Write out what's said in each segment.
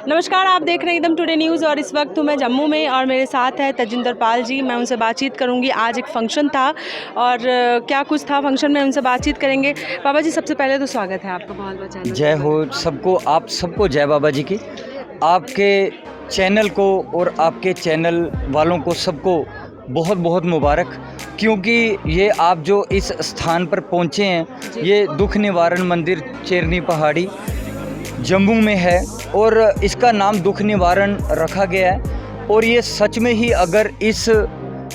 नमस्कार, आप देख रहे हैं एकदम टुडे न्यूज़ और इस वक्त हूँ मैं जम्मू में और मेरे साथ है तजिंदर पाल जी। मैं उनसे बातचीत करूँगी। आज एक फ़ंक्शन था और क्या कुछ था फ़ंक्शन में, उनसे बातचीत करेंगे। बाबा जी, सबसे पहले तो स्वागत है आपका बहुत-बहुत चैनल। जय हो सबको, आप सबको जय बाबा जी की। आपके चैनल को और आपके चैनल वालों को सबको बहुत बहुत मुबारक, क्योंकि ये आप जो इस स्थान पर पहुँचे हैं, ये दुख निवारण मंदिर चेरनी पहाड़ी जम्मू में है और इसका नाम दुख निवारण रखा गया है। और ये सच में ही अगर इस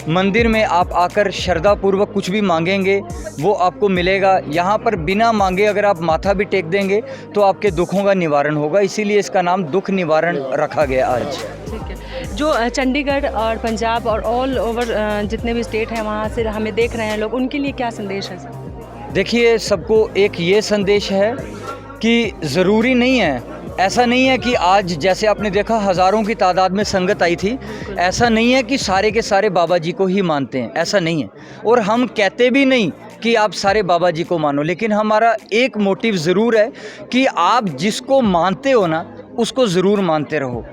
मंदिर में आप आकर श्रद्धापूर्वक कुछ भी मांगेंगे वो आपको मिलेगा। यहाँ पर बिना मांगे अगर आप माथा भी टेक देंगे तो आपके दुखों का निवारण होगा, इसीलिए इसका नाम दुख निवारण रखा गया आज। ठीक है। जो चंडीगढ़ और पंजाब और ऑल ओवर जितने भी स्टेट हैं वहाँ से हमें देख रहे हैं लोग, उनके लिए क्या संदेश है सर? देखिए, सबको एक ये संदेश है कि ज़रूरी नहीं है, ऐसा नहीं है कि आज जैसे आपने देखा हज़ारों की तादाद में संगत आई थी, ऐसा नहीं है कि सारे के सारे बाबा जी को ही मानते हैं, ऐसा नहीं है। और हम कहते भी नहीं कि आप सारे बाबा जी को मानो, लेकिन हमारा एक मोटिव ज़रूर है कि आप जिसको मानते हो ना उसको ज़रूर मानते रहो।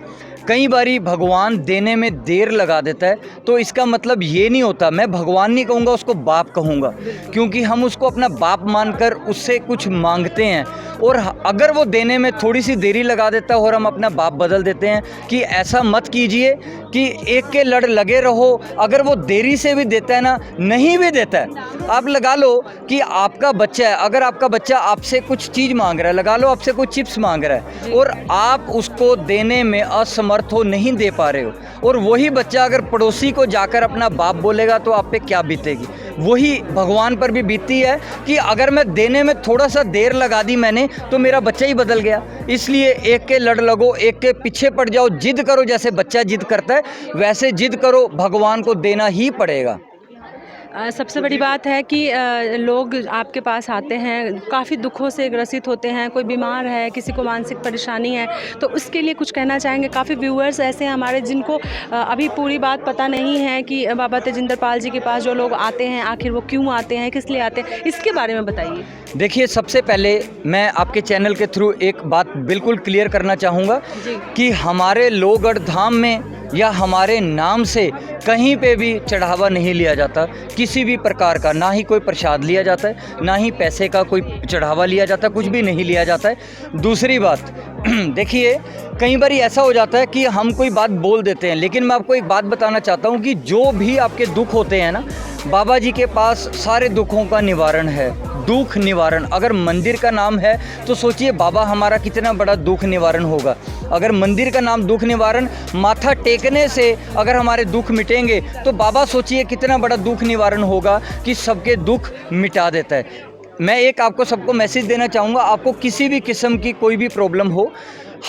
कई बारी भगवान देने में देर लगा देता है, तो इसका मतलब ये नहीं होता, मैं भगवान नहीं कहूँगा, उसको बाप कहूँगा, क्योंकि हम उसको अपना बाप मानकर उससे कुछ मांगते हैं। और अगर वो देने में थोड़ी सी देरी लगा देता है और हम अपना बाप बदल देते हैं, कि ऐसा मत कीजिए कि एक के लड़ लगे रहो। अगर वो देरी से भी देता है ना, नहीं भी देता है, आप लगा लो कि आपका बच्चा है, अगर आपका बच्चा आपसे कुछ चीज़ मांग रहा है, लगा लो आपसे कुछ चिप्स मांग रहा है और आप उसको देने में असमर्थ हो, नहीं दे पा रहे हो, और वही बच्चा अगर पड़ोसी को जाकर अपना बाप बोलेगा तो आप पे क्या बीतेगी। वही भगवान पर भी बीतती है कि अगर मैं देने में थोड़ा सा देर लगा दी मैंने तो मेरा बच्चा ही बदल गया। इसलिए एक के लड़ लगो, एक के पीछे पड़ जाओ, जिद करो, जैसे बच्चा जिद करता है वैसे जिद करो, भगवान को देना ही पड़ेगा। सबसे बड़ी बात है कि लोग आपके पास आते हैं, काफ़ी दुखों से ग्रसित होते हैं, कोई बीमार है, किसी को मानसिक परेशानी है, तो उसके लिए कुछ कहना चाहेंगे? काफ़ी व्यूअर्स ऐसे हैं हमारे जिनको अभी पूरी बात पता नहीं है कि बाबा तेजिंदर पाल जी के पास जो लोग आते हैं आखिर वो क्यों आते हैं, किस लिए आते हैं, इसके बारे में बताइए। देखिए, सबसे पहले मैं आपके चैनल के थ्रू एक बात बिल्कुल क्लियर करना चाहूँगा कि हमारे लोहगढ़ धाम में या हमारे नाम से कहीं पे भी चढ़ावा नहीं लिया जाता, किसी भी प्रकार का, ना ही कोई प्रसाद लिया जाता है, ना ही पैसे का कोई चढ़ावा लिया जाता है, कुछ भी नहीं लिया जाता है। दूसरी बात देखिए, कई बार ऐसा हो जाता है कि हम कोई बात बोल देते हैं, लेकिन मैं आपको एक बात बताना चाहता हूँ कि जो भी आपके दुख होते हैं ना, बाबा जी के पास सारे दुखों का निवारण है। दुख निवारण, अगर मंदिर का नाम है तो सोचिए बाबा हमारा कितना बड़ा दुख निवारण होगा। अगर मंदिर का नाम दुख निवारण, माथा टेकने से अगर हमारे दुख मिटेंगे तो बाबा सोचिए कितना बड़ा दुख निवारण होगा कि सबके दुख मिटा देता है। मैं एक आपको सबको मैसेज देना चाहूँगा, आपको किसी भी किस्म की कोई भी प्रॉब्लम हो,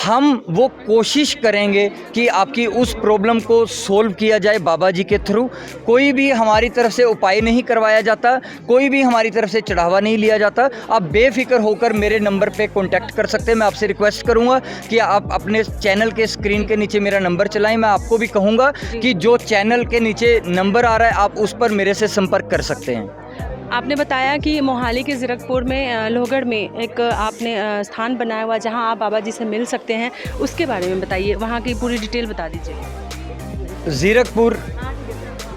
हम वो कोशिश करेंगे कि आपकी उस प्रॉब्लम को सोल्व किया जाए बाबा जी के थ्रू। कोई भी हमारी तरफ से उपाय नहीं करवाया जाता, कोई भी हमारी तरफ से चढ़ावा नहीं लिया जाता। आप बेफिक्र होकर मेरे नंबर पे कांटेक्ट कर सकते हैं। मैं आपसे रिक्वेस्ट करूंगा कि आप अपने चैनल के स्क्रीन के नीचे मेरा नंबर चलाएं। मैं आपको भी कहूँगा कि जो चैनल के नीचे नंबर आ रहा है आप उस पर मेरे से संपर्क कर सकते हैं। आपने बताया कि मोहाली के ज़ीरकपुर में लोहगढ़ में एक आपने स्थान बनाया हुआ जहां आप बाबा जी से मिल सकते हैं, उसके बारे में बताइए, वहां की पूरी डिटेल बता दीजिए। ज़ीरकपुर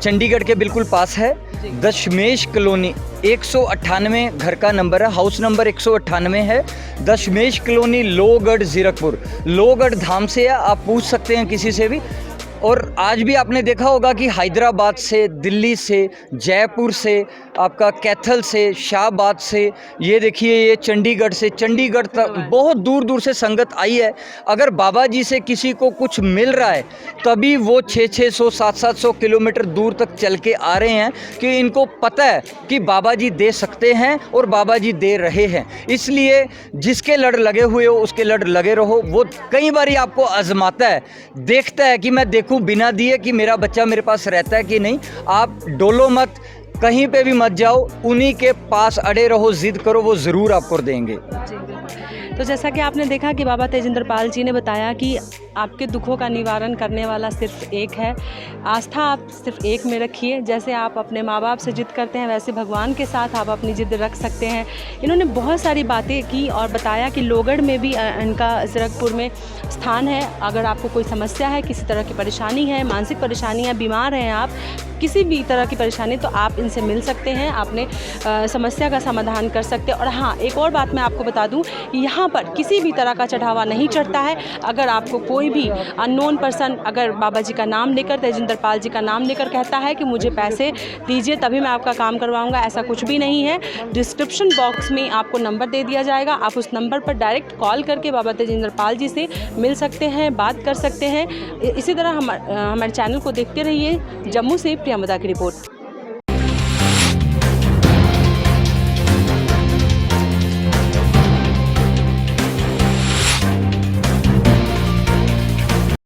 चंडीगढ़ के बिल्कुल पास है। दशमेश कॉलोनी 198 घर का नंबर है, हाउस नंबर 198 है। दशमेश कॉलोनी, लोहगढ़, ज़ीरकपुर। लोहगढ़ धाम से है, आप पूछ सकते हैं किसी से भी। और आज भी आपने देखा होगा कि हैदराबाद से, दिल्ली से, जयपुर से, आपका कैथल से, शाहबाद से, ये देखिए ये चंडीगढ़ से, चंडीगढ़ तक बहुत दूर दूर से संगत आई है। अगर बाबा जी से किसी को कुछ मिल रहा है तभी वो 600-600, 700-700 किलोमीटर दूर तक चल के आ रहे हैं, कि इनको पता है कि बाबा जी दे सकते हैं और बाबा जी दे रहे हैं। इसलिए जिसके लड़ लगे हुए हो उसके लड़ लगे रहो। वो कई बार आपको आजमाता है, देखता है कि मैं देखूं बिना दिए कि मेरा बच्चा मेरे पास रहता है कि नहीं। आप डोलो मत, कहीं पे भी मत जाओ, उन्हीं के पास अड़े रहो, जिद करो, वो ज़रूर आपको देंगे। तो जैसा कि आपने देखा कि बाबा तेजिंदर पाल जी ने बताया कि आपके दुखों का निवारण करने वाला सिर्फ एक है। आस्था आप सिर्फ एक में रखिए। जैसे आप अपने माँ बाप से जिद करते हैं वैसे भगवान के साथ आप अपनी जिद रख सकते हैं। इन्होंने बहुत सारी बातें की और बताया कि लोहगढ़ में भी इनका ज़ीरकपुर में स्थान है। अगर आपको कोई समस्या है, किसी तरह की परेशानी है, मानसिक परेशानी है, बीमार हैं आप, किसी भी तरह की परेशानी, तो आप इनसे मिल सकते हैं, अपने समस्या का समाधान कर सकते हैं। और हाँ, एक और बात मैं आपको बता दूं, यहाँ पर किसी भी तरह का चढ़ावा नहीं चढ़ता है। अगर आपको कोई भी अननोन पर्सन अगर बाबा जी का नाम लेकर, तेजिंदर पाल जी का नाम लेकर कहता है कि मुझे पैसे दीजिए तभी मैं आपका काम करवाऊँगा, ऐसा कुछ भी नहीं है। डिस्क्रिप्शन बॉक्स में आपको नंबर दे दिया जाएगा, आप उस नंबर पर डायरेक्ट कॉल करके बाबा तेजिंदर पाल जी से मिल सकते हैं, बात कर सकते हैं। इसी तरह हमारे चैनल को देखते रहिए। जम्मू से प्रियंवदा की रिपोर्ट।